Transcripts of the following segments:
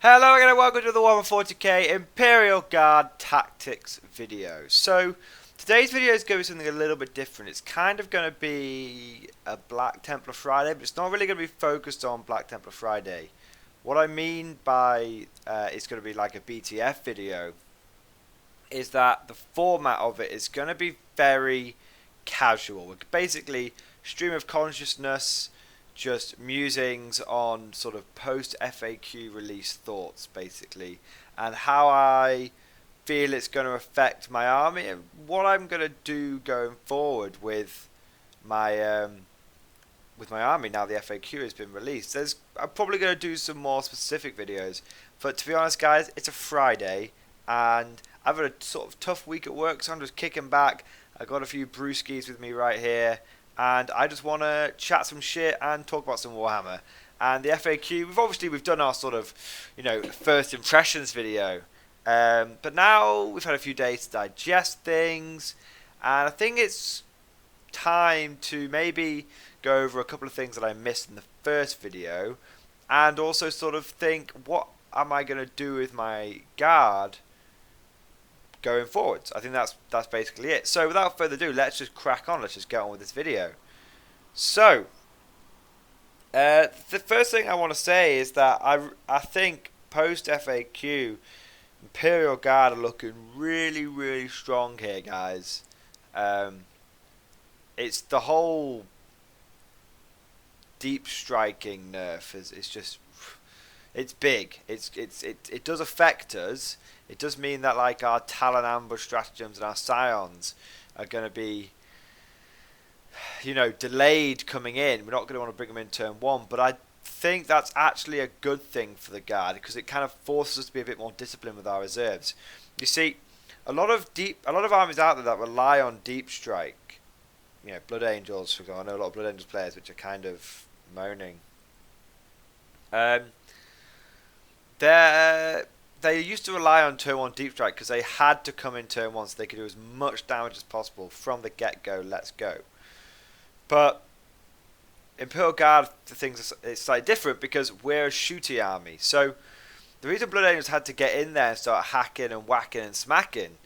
Hello again and welcome to the Warhammer 40k Imperial Guard Tactics video. So, today's video is going to be something a little bit different. It's kind of going to be a Black Templar Friday, but it's not really going to be focused on Black Templar Friday. What I mean by it's going to be like a BTF video is that the format of it is going to be very casual. Basically, stream of consciousness, just musings on sort of post FAQ release thoughts, basically, and how I feel it's going to affect my army and what I'm going to do going forward with my army now the FAQ has been released. I'm probably going to do some more specific videos, but to be honest, guys, it's a Friday and I've had a sort of tough week at work, so I'm just kicking back. I got a few brewskis with me right here, and I just want to chat some shit and talk about some Warhammer. And the FAQ, we've done our sort of, first impressions video, but now we've had a few days to digest things, and I think it's time to maybe go over a couple of things that I missed in the first video, and also sort of think, what am I going to do with my guard going forwards? I think that's basically it. So without further ado, let's just crack on. Let's just get on with this video. So the first thing I want to say is that I think post FAQ Imperial Guard are looking really strong here, guys. It's the whole deep striking nerf is just, it's big. It does affect us. It does mean that like our Talon ambush stratagems and our Scions are going to be, delayed coming in. We're not going to want to bring them in turn one, but I think that's actually a good thing for the guard because it kind of forces us to be a bit more disciplined with our reserves. You see, a lot of armies out there that rely on deep strike, Blood Angels, for example. I know a lot of Blood Angels players which are kind of moaning. They used to rely on turn 1 deep strike because they had to come in turn 1 so they could do as much damage as possible from the get-go. Let's go. But Imperial Guard, it's slightly different because we're a shooty army. So the reason Blood Angels had to get in there and start hacking and whacking and smacking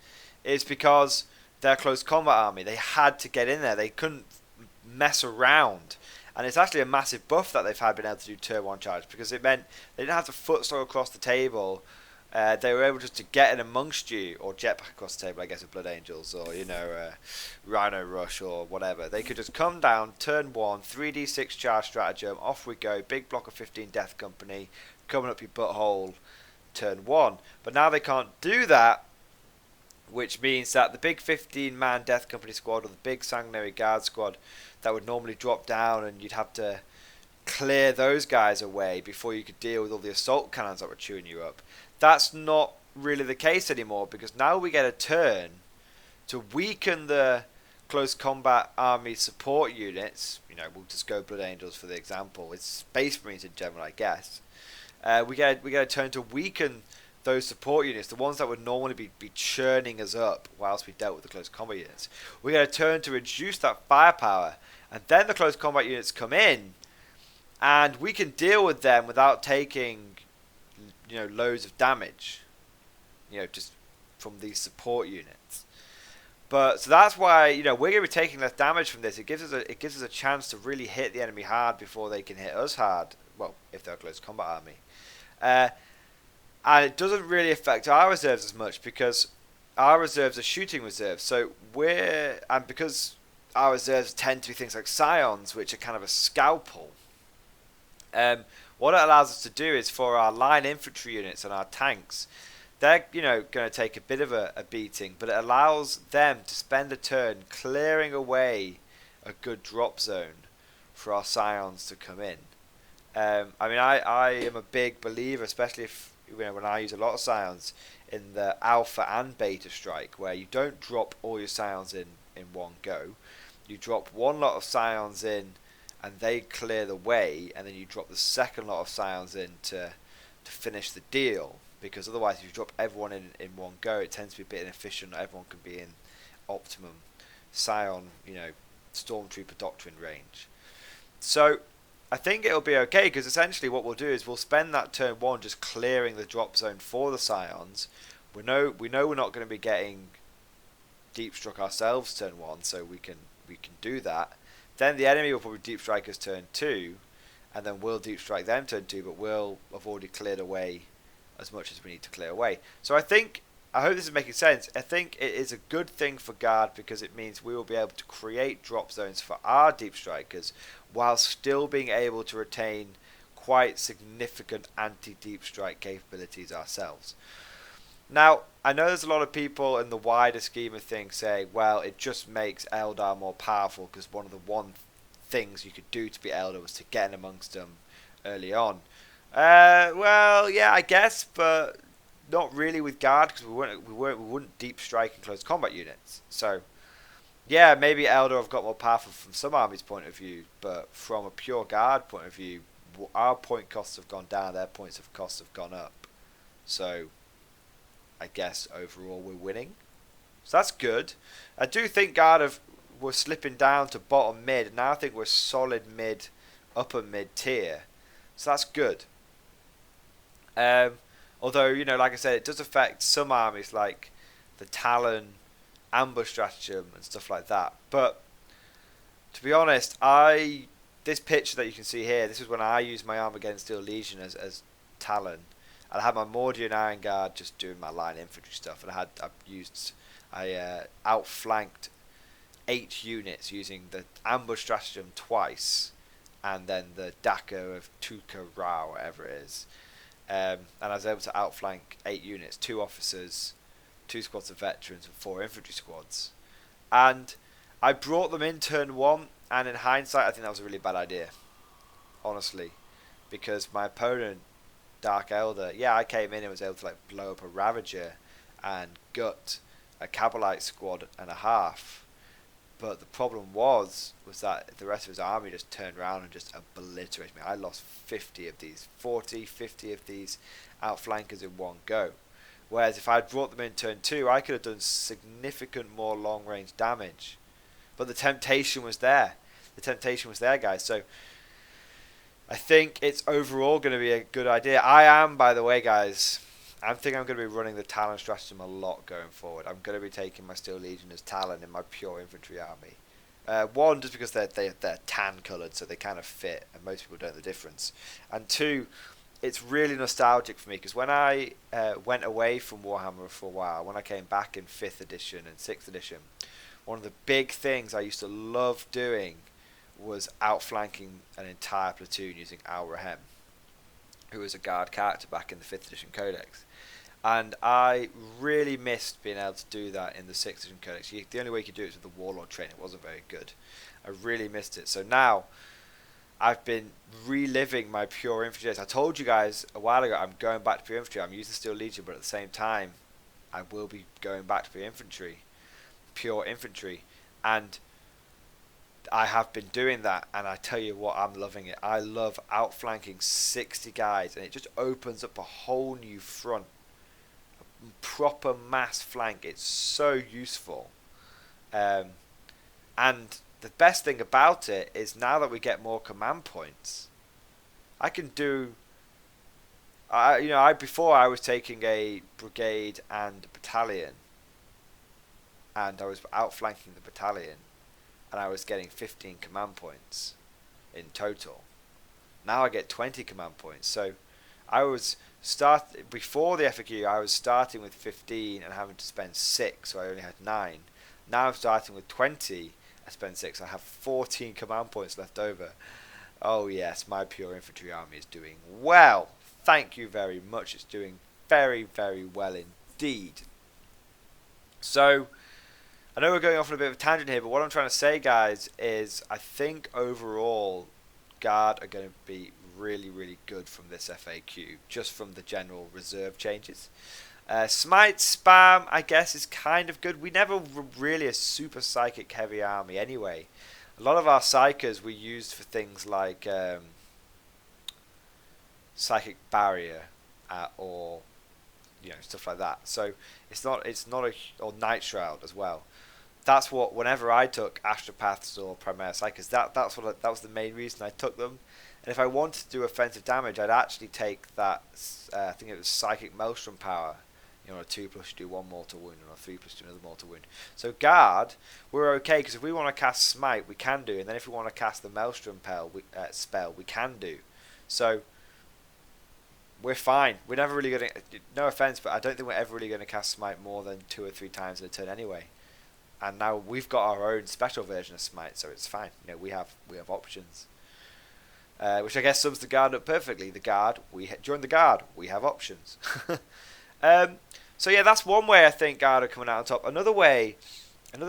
is because they're a close combat army. They had to get in there. They couldn't mess around. And it's actually a massive buff that they've had been able to do turn 1 charge because it meant they didn't have to foot slog across the table. They were able just to get in amongst you, or jetpack across the table, I guess, with Blood Angels, or, Rhino Rush, or whatever. They could just come down, turn 1, 3d6 charge stratagem, off we go, big block of 15 Death Company, coming up your butthole, turn 1. But now they can't do that, which means that the big 15-man Death Company squad, or the big Sanguinary Guard squad, that would normally drop down, and you'd have to clear those guys away before you could deal with all the assault cannons that were chewing you up. That's not really the case anymore because now we get a turn to weaken the close combat army support units. We'll just go Blood Angels for the example. It's Space Marines in general, I guess. We get a turn to weaken those support units, the ones that would normally be churning us up whilst we dealt with the close combat units. We get a turn to reduce that firepower, and then the close combat units come in, and we can deal with them without taking loads of damage, just from these support units. But so that's why we're going to be taking less damage from this. It gives us a chance to really hit the enemy hard before they can hit us hard. Well, if they're a close combat army, and it doesn't really affect our reserves as much because our reserves are shooting reserves. So because our reserves tend to be things like Scions, which are kind of a scalpel. What it allows us to do is for our line infantry units and our tanks, they're going to take a bit of a beating, but it allows them to spend a turn clearing away a good drop zone for our Scions to come in. I am a big believer, especially if when I use a lot of Scions, in the alpha and beta strike, where you don't drop all your Scions in one go. You drop one lot of Scions in and they clear the way, and then you drop the second lot of Scions in to finish the deal, because otherwise if you drop everyone in one go, it tends to be a bit inefficient. Not everyone can be in optimum Scion, Stormtrooper doctrine range. So I think it'll be okay, because essentially what we'll do is we'll spend that turn 1 just clearing the drop zone for the Scions. We know we're not going to be getting deep struck ourselves turn 1, so we can do that. Then the enemy will probably deep strike us turn 2, and then we'll deep strike them turn 2, but we'll have already cleared away as much as we need to clear away. So I hope this is making sense. I think it is a good thing for Guard, because it means we will be able to create drop zones for our deep strikers while still being able to retain quite significant anti-deep strike capabilities ourselves. Now, I know there's a lot of people in the wider scheme of things say, well, it just makes Eldar more powerful, because one of the things you could do to be Eldar was to get in amongst them early on. Well, yeah, I guess, but not really with Guard, because we wouldn't deep strike in close combat units. So, yeah, maybe Eldar have got more powerful from some armies' point of view, but from a pure Guard point of view, our point costs have gone down, their points of costs have gone up. So, I guess overall we're winning. So that's good. I do think Guard we're slipping down to bottom mid, and now I think we're solid mid, upper mid tier. So that's good. Although, you know, like I said, it does affect some armies like the Talon, ambush stratagem and stuff like that. But to be honest, this picture that you can see here, this is when I used my Armageddon Steel Legion as Talon. And I had my Mordian Iron Guard just doing my line infantry stuff, and I outflanked 8 units using the ambush stratagem twice, and then the Daco of Tuka Ra, whatever it is. And I was able to outflank 8 units, 2 officers, 2 squads of veterans, and 4 infantry squads. And I brought them in turn 1, and in hindsight, I think that was a really bad idea, honestly, because my opponent, Dark Elder, yeah, I came in and was able to like blow up a Ravager and gut a Cabalite squad and a half. But the problem was that the rest of his army just turned around and just obliterated me. I lost 50 of these outflankers in one go. Whereas if I had brought them in turn 2, I could have done significant more long range damage. But the temptation was there. Guys. So I think it's overall going to be a good idea. I am, by the way, guys, I think I'm going to be running the Talon stratagem a lot going forward. I'm going to be taking my Steel Legion as Talon in my pure infantry army. One, just because they're tan coloured, so they kind of fit, and most people don't know the difference. And 2, it's really nostalgic for me, because when I went away from Warhammer for a while, when I came back in 5th edition and 6th edition, one of the big things I used to love doing was outflanking an entire platoon using Al Rahem, who was a Guard character back in the 5th edition codex. And I really missed being able to do that in the 6th edition codex. The only way you could do it was with the Warlord train. It wasn't very good. I really missed it. So now I've been reliving my pure infantry days. I told you guys a while ago I'm going back to pure infantry. I'm using Steel Legion, but at the same time I will be going back to pure infantry. And I have been doing that, and I tell you what, I'm loving it. I love outflanking 60 guys, and it just opens up a whole new front, a proper mass flank. It's so useful. And the best thing about it is now that we get more command points, I can do. Before I was taking a brigade and a battalion, and I was outflanking the battalion, and I was getting 15 command points in total. Now I get 20 command points. So I was before the FAQ, I was starting with 15 and having to spend 6, so I only had 9. Now I'm starting with 20, I spend 6. I have 14 command points left over. Oh yes, my pure infantry army is doing well. Thank you very much. It's doing very, very well indeed. So I know we're going off on a bit of a tangent here, but what I'm trying to say, guys, is I think overall Guard are going to be really, really good from this FAQ, just from the general reserve changes. Smite spam, I guess, is kind of good. We never were really a super psychic heavy army anyway. A lot of our psychers we used for things like psychic barrier or stuff like that. So it's not or night shroud as well. That's what, whenever I took astropaths or primaire psychers, that was the main reason I took them. And if I wanted to do offensive damage, I'd actually take that, I think it was Psychic Maelstrom power. You know, a 2+ you do 1 mortal wound, and a 3+ do another mortal wound. So guard, we're okay, because if we want to cast smite, we can do, and then if we want to cast the Maelstrom spell, we can do. So we're fine. We're never really going to, no offense, but I don't think we're ever really going to cast smite more than 2 or 3 times in a turn anyway. And now we've got our own special version of smite, so it's fine. You know, we have options. Which I guess sums the guard up perfectly. The guard, during the guard, we have options. So yeah, that's one way I think guard are coming out on top. Another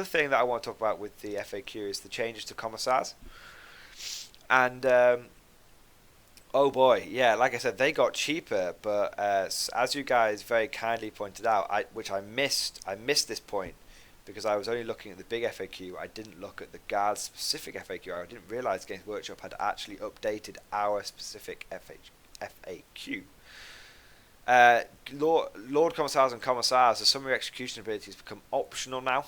thing that I want to talk about with the FAQ is the changes to commissars. And oh boy, yeah, like I said, they got cheaper. But as you guys very kindly pointed out, I missed this point because I was only looking at the big FAQ. I didn't look at the guard specific FAQ. I didn't realise Games Workshop had actually updated our specific FAQ. Lord Commissars and Commissars, the summary execution abilities become optional now.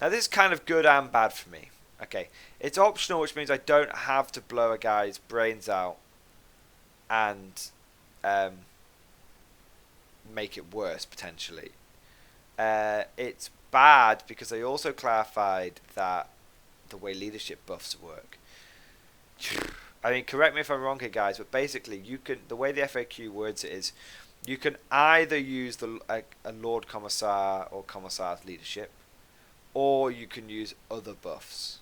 Now this is kind of good and bad for me. Okay, it's optional, which means I don't have to blow a guy's brains out and make it worse potentially. It's bad because they also clarified that the way leadership buffs work. I mean, correct me if I'm wrong here, guys, but basically, the way the FAQ words it is, you can either use a Lord Commissar or Commissar's leadership, or you can use other buffs.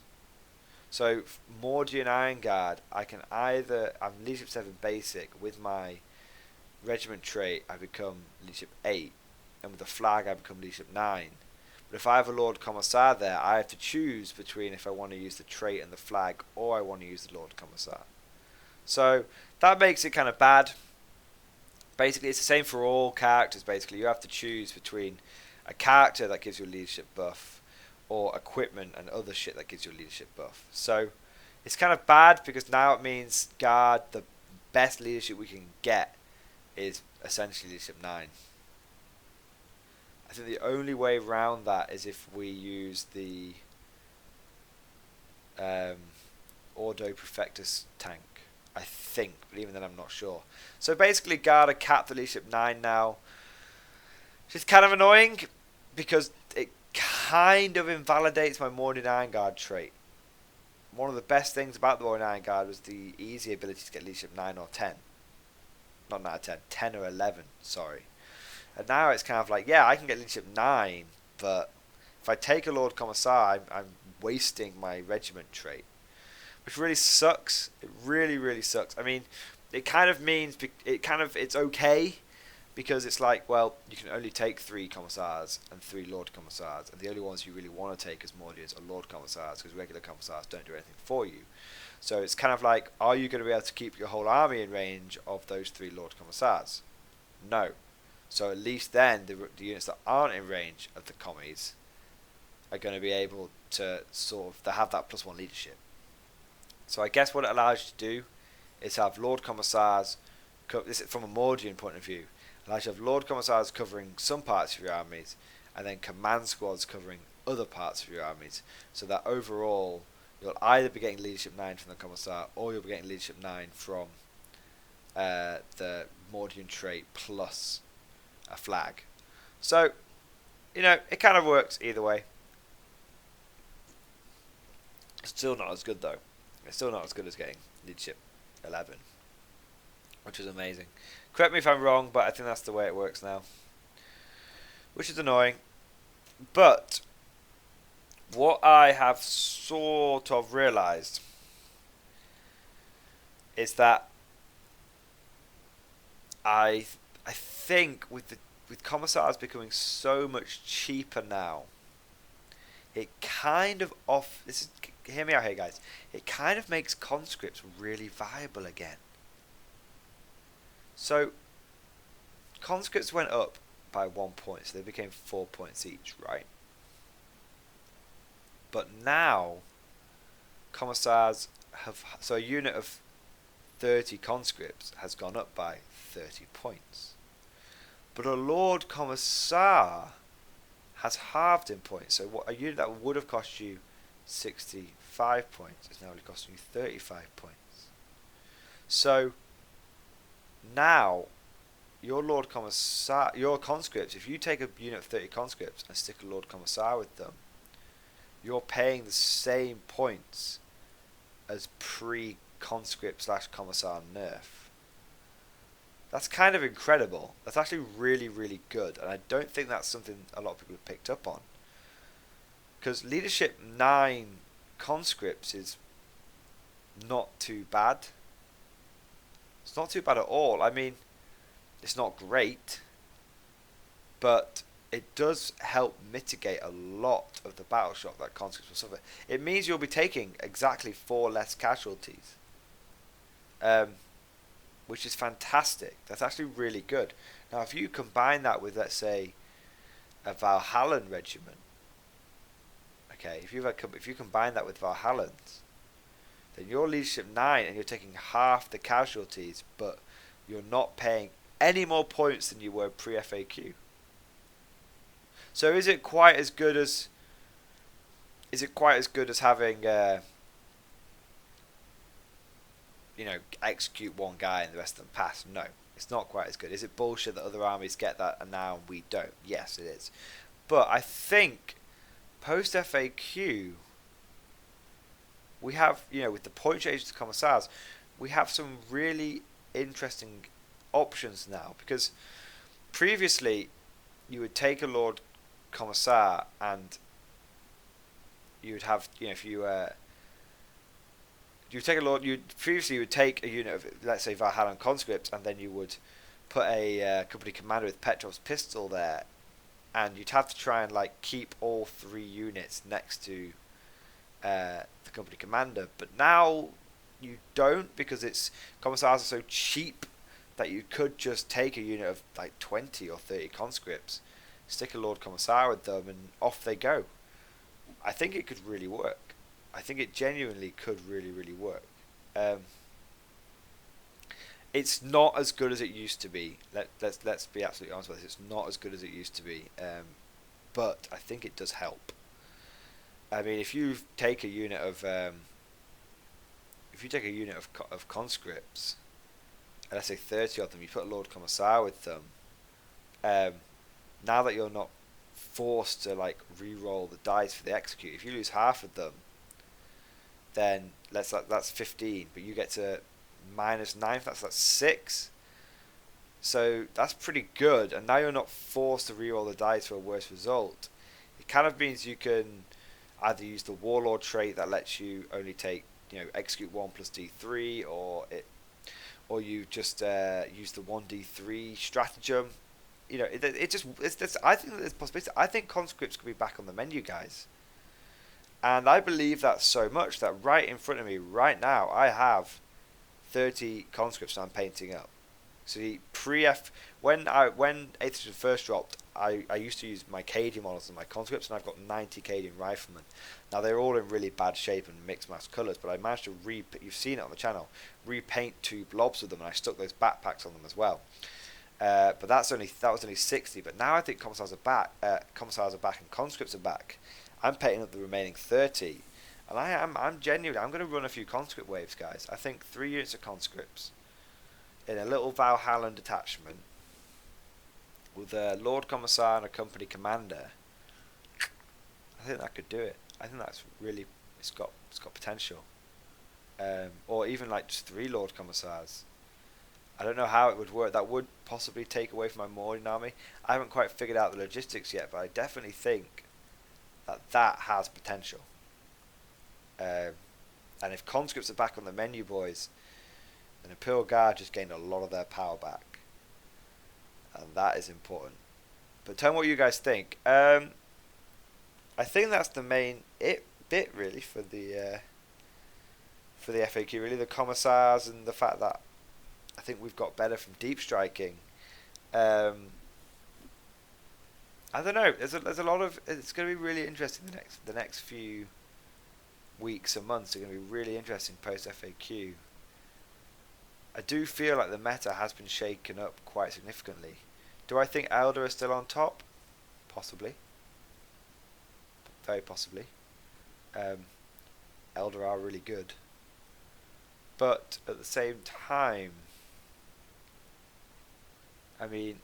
So, Mordian Iron Guard, I'm leadership 7 basic. With my regiment trait, I become leadership 8, and with the flag, I become leadership 9. But if I have a Lord Commissar there, I have to choose between if I want to use the trait and the flag, or I want to use the Lord Commissar. So that makes it kind of bad. Basically, it's the same for all characters. Basically, you have to choose between a character that gives you a leadership buff, or equipment and other shit that gives you a leadership buff. So it's kind of bad because now it means guard, the best leadership we can get is essentially leadership 9. I think the only way around that is if we use the Ordo Perfectus tank, I think, but even then I'm not sure. So basically guard are capped at leadership 9 now, which is kind of annoying because it kind of invalidates my Mordian Iron Guard trait. One of the best things about the Mordian Iron Guard was the easy ability to get leadership 9 or 10. Not 9 or 10, 10 or 11, sorry. And now it's kind of like, yeah, I can get leadership 9, but if I take a Lord Commissar, I'm wasting my regiment trait, which really sucks. It really, really sucks. I mean, it kind of means, it's okay, because it's like, well, you can only take 3 Commissars and 3 Lord Commissars, and the only ones you really want to take as Mordians are Lord Commissars, because regular Commissars don't do anything for you. So it's kind of like, are you going to be able to keep your whole army in range of those 3 Lord Commissars? No. So at least then the units that aren't in range of the commies are going to be able to have that +1 leadership. So I guess what it allows you to do is have Lord Commissars, this is from a Mordian point of view, allows you to have Lord Commissars covering some parts of your armies, and then command squads covering other parts of your armies, so that overall you'll either be getting leadership 9 from the Commissar, or you'll be getting leadership 9 from the Mordian trait plus a flag. So, you know, it kind of works either way. It's still not as good though. It's still not as good as getting leadership 11, which is amazing. Correct me if I'm wrong, but I think that's the way it works now, which is annoying. But what I have sort of realised is that I think with Commissars becoming so much cheaper now, it kind of hear me out here, guys. It kind of makes Conscripts really viable again. So Conscripts went up by 1 point, so they became 4 points each, right? But now Commissars so a unit of 30 Conscripts has gone up by 30 points. But a Lord Commissar has halved in points. So a unit that would have cost you 65 points is now only costing you 35 points. So now your Lord Commissar, your conscripts, if you take a unit of 30 conscripts and stick a Lord Commissar with them, you're paying the same points as pre-conscript / commissar nerf. That's kind of incredible. That's actually really, really good, and I don't think that's something a lot of people have picked up on. Because leadership 9 conscripts is not too bad. It's not too bad at all. I mean, it's not great, but it does help mitigate a lot of the battle shock that conscripts will suffer. It means you'll be taking exactly 4 less casualties, which is fantastic. That's actually really good. Now, if you combine that with, let's say, a Valhallan regiment, okay, if you combine that with Valhallans, then you're leadership 9 and you're taking half the casualties, but you're not paying any more points than you were pre-FAQ. So is it quite as good as having execute one guy and the rest of them pass? No, it's not quite as good. Is it bullshit that other armies get that and now we don't? Yes, it is. But I think post FAQ we have, with the point changes to commissars, we have some really interesting options now, because previously you would take a Lord Commissar and you would have, if you take a Lord, previously you would take a unit of, let's say, Valhallan conscripts, and then you would put a company commander with Petrov's pistol there, and you'd have to try and keep all 3 units next to the company commander. But now you don't, because commissars are so cheap that you could just take a unit of 20 or 30 conscripts, stick a Lord Commissar with them, and off they go. I think it could really work. I think it genuinely could really, really work. It's not as good as it used to be. Let's be absolutely honest with this. It's not as good as it used to be, but I think it does help. I mean, if you take a unit of conscripts, let's say 30 of them, you put a Lord Commissar with them. Now that you're not forced to re-roll the dice for the execute, if you lose half of them, then that's 15, but you get to -9. That's 6. So that's pretty good, and now you're not forced to re-roll the dice for a worse result. It kind of means you can either use the Warlord trait that lets you only take, execute 1 plus D3, or you just use the 1D3 stratagem. I think that there's possibility. I think conscripts could be back on the menu, guys. And I believe that so much that right in front of me right now, I have 30 conscripts I'm painting up. So when 8th edition first dropped, I used to use my Cadian models and my conscripts, and I've got 90 Cadian riflemen. Now they're all in really bad shape and mixed match colours, but I managed to you've seen it on the channel, repaint 2 blobs with them, and I stuck those backpacks on them as well. But that was only 60. But now I think commissars are back. And conscripts are back. I'm painting up the remaining 30, and I'm genuinely, I'm going to run a few conscript waves, guys. I think 3 units of conscripts in a little Valhallan detachment with a Lord Commissar and a company commander. I think that could do it. I think that's really, it's got potential. Or even just 3 Lord Commissars. I don't know how it would work. That would possibly take away from my Mordian army. I haven't quite figured out the logistics yet, but I definitely think that has potential. And if conscripts are back on the menu, boys, then Imperial Guard just gained a lot of their power back, and that is important. But tell me what you guys think. I think that's the main bit really for the FAQ. Really, the commissars and the fact that I think we've got better from deep striking. I don't know. There's a lot of. It's going to be really interesting. The next few weeks and months are going to be really interesting post FAQ. I do feel like the meta has been shaken up quite significantly. Do I think Eldar are still on top? Possibly. Very possibly. Eldar are really good. But at the same time, I mean,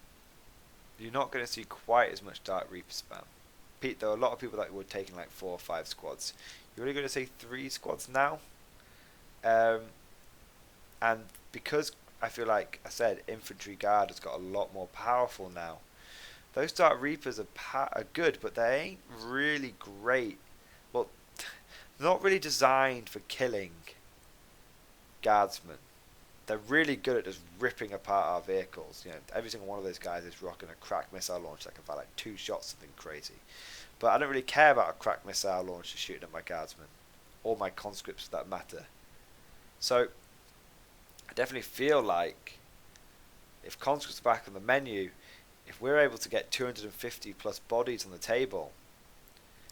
you're not going to see quite as much Dark Reaper spam. There are a lot of people that were taking like 4 or 5 squads. You're only going to see 3 squads now. And because I feel like I said, Infantry Guard has got a lot more powerful now. Those Dark Reapers are good, but they ain't really great. Well, they're not really designed for killing Guardsmen. They're really good at just ripping apart our vehicles. You know, every single one of those guys is rocking a crack missile launcher that can fire like 2 shots, something crazy. But I don't really care about a crack missile launcher shooting at my Guardsmen, or my Conscripts for that matter. So, I definitely feel like if Conscripts are back on the menu, if we're able to get 250 plus bodies on the table,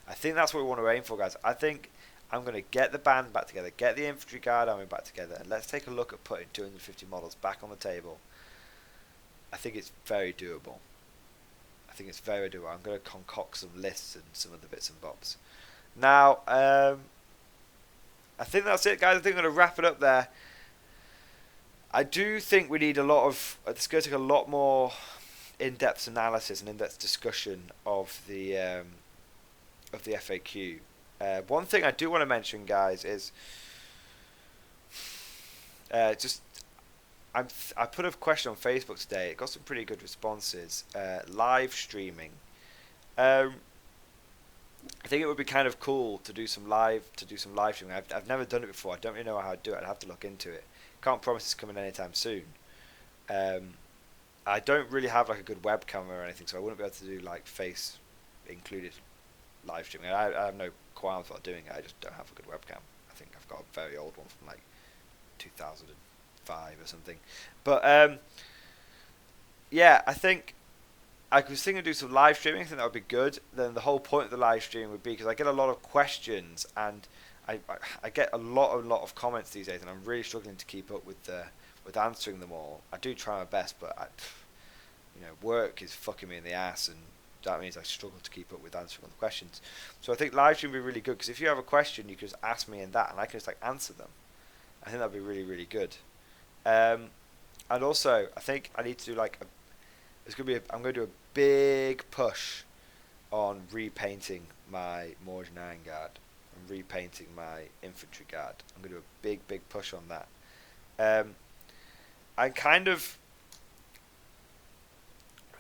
I think that's what we want to aim for, guys. I think I'm going to get the band back together, get the Infantry Guard army back together, and let's take a look at putting 250 models back on the table. I think it's very doable. I'm going to concoct some lists and some of the bits and bobs. Now, I think that's it, guys. I think I'm going to wrap it up there. I do think we need a lot of... It's going to take a lot more in-depth analysis and in-depth discussion of the FAQ. One thing I do want to mention, guys, is I put a question on Facebook today. It got some pretty good responses. Live streaming. I think it would be kind of cool to do some live streaming. I've never done it before. I don't really know how to do it. I'd have to look into it. Can't promise it's coming anytime soon. I don't really have like a good webcam or anything, so I wouldn't be able to do like face included live streaming. I have no qualms about doing it. I just don't have a good webcam. I think I've got a very old one from like 2005 or something. But yeah, I think I was thinking of do some live streaming. I think that would be good. Then the whole point of the live stream would be, because I get a lot of questions and I get a lot of comments these days, and I'm really struggling to keep up with answering them all. I do try my best, but work is fucking me in the ass, and that means I struggle to keep up with answering all the questions. So I think live stream would be really good, because if you have a question, you can just ask me in that, and I can just like answer them. I think that'd be really, really good. And also, I think I need to do like I'm going to do a big push on repainting my Mordian Iron Guard and repainting my Infantry Guard. I'm going to do a big push on that.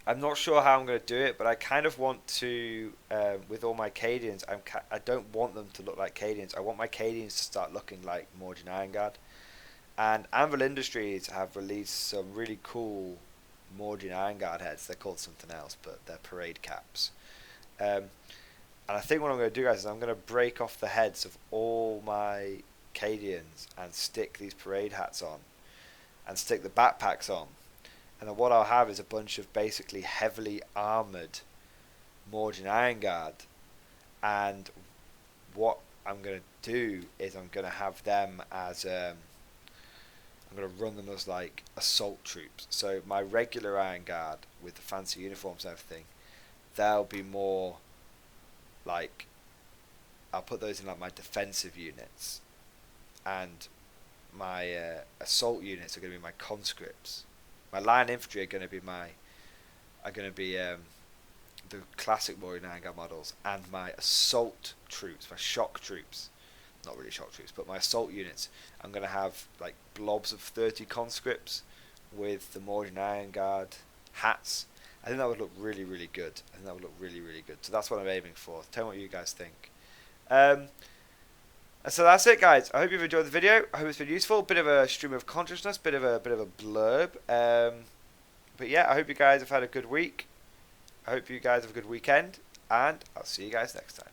I'm not sure how I'm going to do it, but I kind of want to, with all my Cadians, I don't want them to look like Cadians. I want my Cadians to start looking like Mordian Iron Guard. And Anvil Industries have released some really cool Mordian Iron Guard heads. They're called something else, but they're parade caps. And I think what I'm going to do, guys, is I'm going to break off the heads of all my Cadians and stick these parade hats on, and stick the backpacks on. And then what I'll have is a bunch of basically heavily armoured Mordian Iron Guard. And what I'm going to do is I'm going to have them as... I'm going to run them as like assault troops. So my regular Iron Guard with the fancy uniforms and everything, they'll be more like... I'll put those in like my defensive units. And my assault units are going to be my conscripts. My line infantry are going to be the classic Mordian Iron Guard models, and my assault troops, my shock troops, not really shock troops, but my assault units, I'm going to have like blobs of 30 conscripts with the Mordian Iron Guard hats. I think that would look really, really good. So that's what I'm aiming for. Tell me what you guys think. And so that's it, guys. I hope you've enjoyed the video. I hope it's been useful. Bit of a stream of consciousness, bit of a blurb. But yeah, I hope you guys have had a good week. I hope you guys have a good weekend, and I'll see you guys next time.